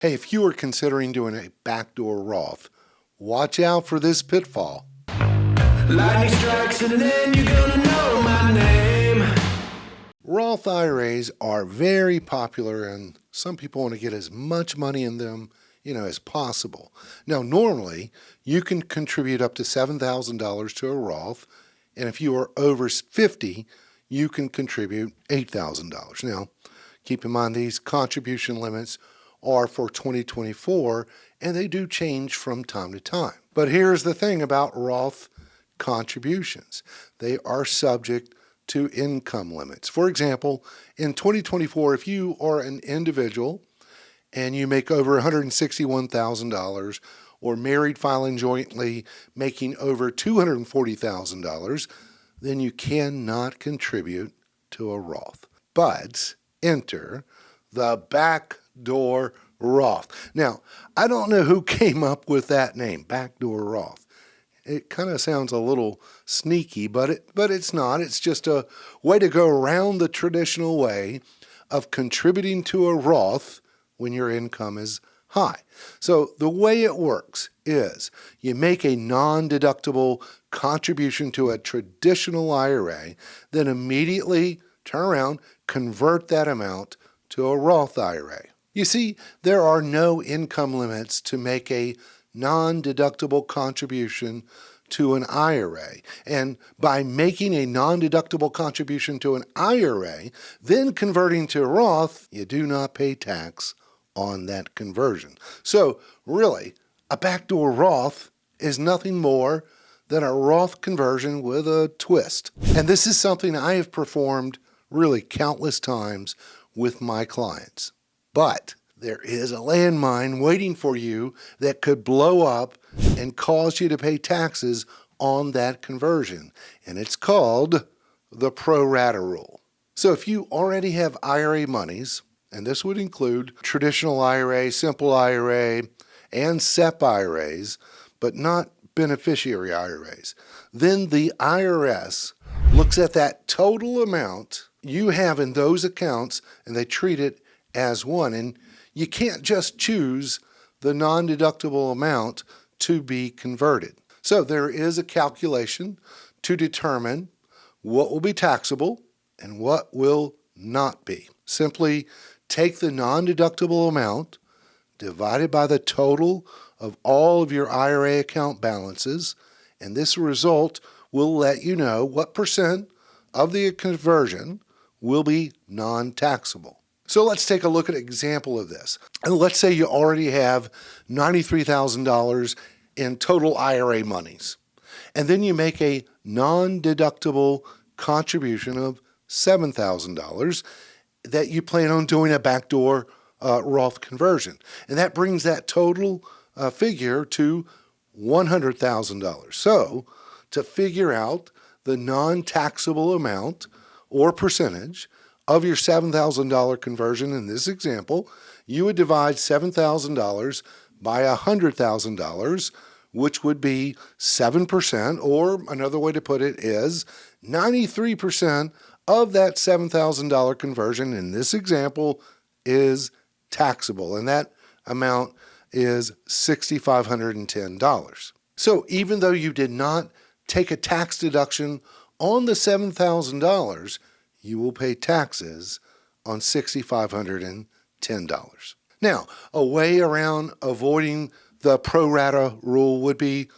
Hey, if you are considering doing a backdoor Roth, watch out for this pitfall. Lightning strikes and then you're gonna know my name. Roth IRAs are very popular and some people want to get as much money in them, as possible. Now, normally you can contribute up to $7,000 to a Roth, and if you are over 50, you can contribute $8,000. Now, keep in mind these contribution limits are for 2024, and they do change from time to time. But here's the thing about Roth contributions. They are subject to income limits. For example, in 2024, if you are an individual and you make over $161,000, or married filing jointly making over $240,000, then you cannot contribute to a Roth. But enter the backdoor Roth. Now, I don't know who came up with that name, backdoor Roth. It kind of sounds a little sneaky, but it's not. It's just a way to go around the traditional way of contributing to a Roth when your income is high. So the way it works is you make a non-deductible contribution to a traditional IRA, then immediately turn around, convert that amount to a Roth IRA. You see, there are no income limits to make a non-deductible contribution to an IRA. And by making a non-deductible contribution to an IRA, then converting to a Roth, you do not pay tax on that conversion. So really, a backdoor Roth is nothing more than a Roth conversion with a twist. And this is something I have performed really countless times with my clients. But there is a landmine waiting for you that could blow up and cause you to pay taxes on that conversion. And it's called the Pro-Rata rule. So if you already have IRA monies, and this would include traditional IRA, simple IRA, and SEP IRAs, but not beneficiary IRAs, then the IRS looks at that total amount you have in those accounts and they treat it as one. And you can't just choose the non-deductible amount to be converted. So there is a calculation to determine what will be taxable and what will not be. Simply take the non-deductible amount divided by the total of all of your IRA account balances, and this result will let you know what percent of the conversion will be non-taxable. So let's take a look at an example of this. And let's say you already have $93,000 in total IRA monies, and then you make a non-deductible contribution of $7,000 that you plan on doing a backdoor Roth conversion. And that brings that total figure to $100,000. So to figure out the non-taxable amount or percentage of your $7,000 conversion in this example, you would divide $7,000 by $100,000, which would be 7%, or another way to put it is 93% of that $7,000 conversion in this example is taxable, and that amount is $6,510. So even though you did not take a tax deduction on the $7,000, you will pay taxes on $6,510. Now, a way around avoiding the pro-rata rule would be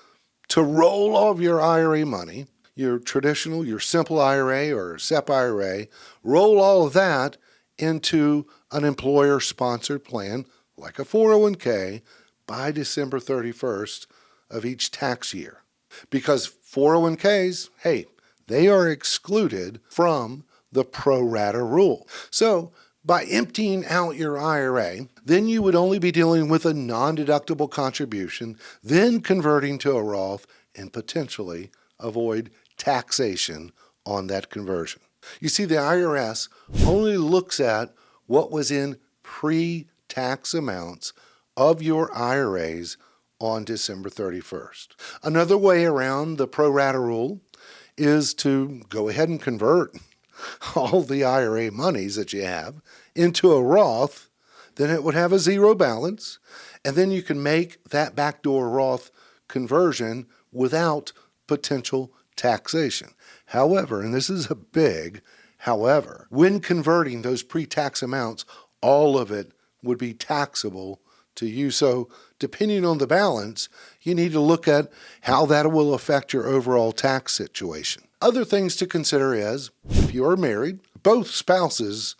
to roll all of your IRA money, your traditional, your simple IRA or SEP IRA, roll all of that into an employer-sponsored plan like a 401k by December 31st of each tax year. Because 401ks, hey, they are excluded from the pro-rata rule. So by emptying out your IRA, then you would only be dealing with a non-deductible contribution, then converting to a Roth and potentially avoid taxation on that conversion. You see, the IRS only looks at what was in pre-tax amounts of your IRAs on December 31st. Another way around the pro-rata rule is to go ahead and convert all the IRA monies that you have into a Roth, then it would have a zero balance, and then you can make that backdoor Roth conversion without potential taxation. However, and this is a big however, when converting those pre-tax amounts, all of it would be taxable to you. So depending on the balance, you need to look at how that will affect your overall tax situation. Other things to consider is, if you are married, both spouses'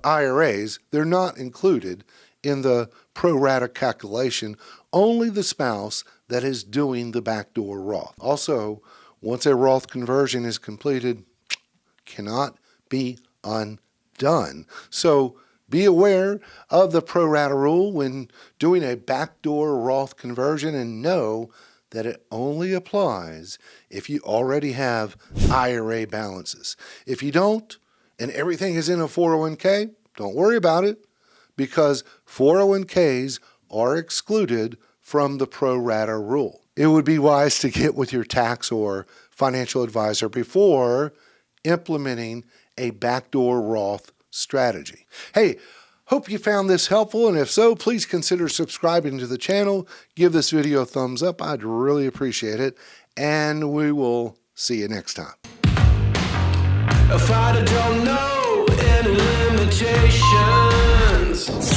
IRAs, they're not included in the pro-rata calculation, only the spouse that is doing the backdoor Roth. Also, once a Roth conversion is completed, cannot be undone. So be aware of the pro-rata rule when doing a backdoor Roth conversion, and know that it only applies if you already have IRA balances. If you don't, and everything is in a 401k, don't worry about it, because 401ks are excluded from the pro-rata rule. It would be wise to get with your tax or financial advisor before implementing a backdoor Roth strategy. Hey, hope you found this helpful, and if so, please consider subscribing to the channel. Give this video a thumbs up. I'd really appreciate it, and we will see you next time. A fighter don't know any limitations.